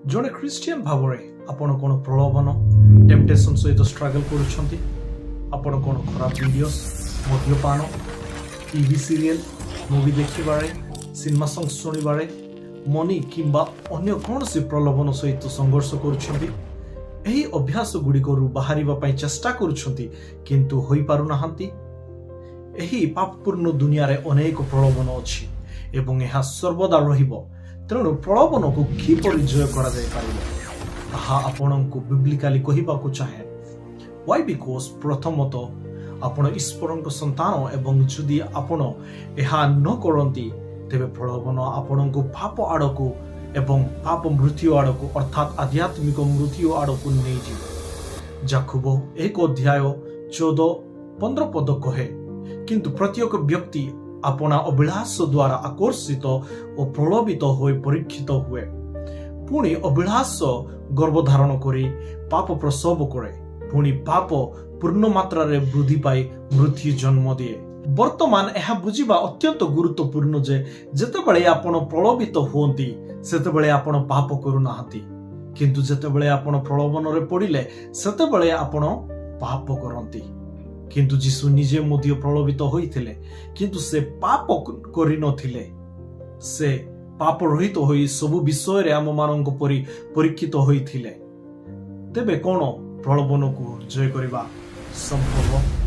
जड़े ख्रीस्टियन भाव में आपण कौन प्रलोभन टेम्पटेशन सहित स्ट्रगल करुछंती आपण कौन खराब वीडियोस मद्यपान टीवी सीरियल मूवी देखिबारे सिनेमा सॉन्ग सुनिबारे मनी किंबा अन्य कौन सी प्रलोभन सहित संघर्ष करुछंती एही अभ्यास गुड़िकरू बाहरिबा पई चेष्टा करुछंती किंतु होई पारु नाहंती। एही पापपूर्ण दुनिया रे अनेक प्रलोभन अछि एवं यह सर्वदा रहिबो। तेणु प्रलोभन को किपरि जय करा जाय पारिबो ताहा आपणको बिब्लिकली कहिबाकू चाहे। व्हाई बिकॉज प्रथमतः आपण ईश्वरक संतान एवं जदि आपण एहा न करंती तेबे प्रलोभन आपणको पाप आड़को एवं पाप मृत्यु आड़को अर्थात आध्यात्मिक मृत्यु आड़को नहीं जीव। जाकुब 1 अध्याय 14-15 पद कहे किंतु प्रत्येक व्यक्ति अपना अभिलाष द्वारा आकर्षित और प्रलोभित हो परीक्षित हुए पुणी अभिलाष गर्भधारण करी पाप प्रसव करे पुणी पाप पूर्ण मात्रा रे वृद्धि पाई मृत्यु जन्म दिए। वर्तमान यह बुझिबा अत्यंत गुरुत्वपूर्ण जे जेतेबेले आपण प्रलोभित होंती सेतेबेले आपण पाप करू नाहंती किंतु जेतेबेले आपण प्रलोभन रे पड़िले सेतेबेले आपण पाप करंती। किंतु जीशु निजे मध्य प्रलोभित होइथिले किंतु से पाप करि नथिले। से पाप रहित होई सब विषय रे आम मानक परि परीक्षित होइथिले। तेबे कोन प्रलोभन को जय करिबा संभव?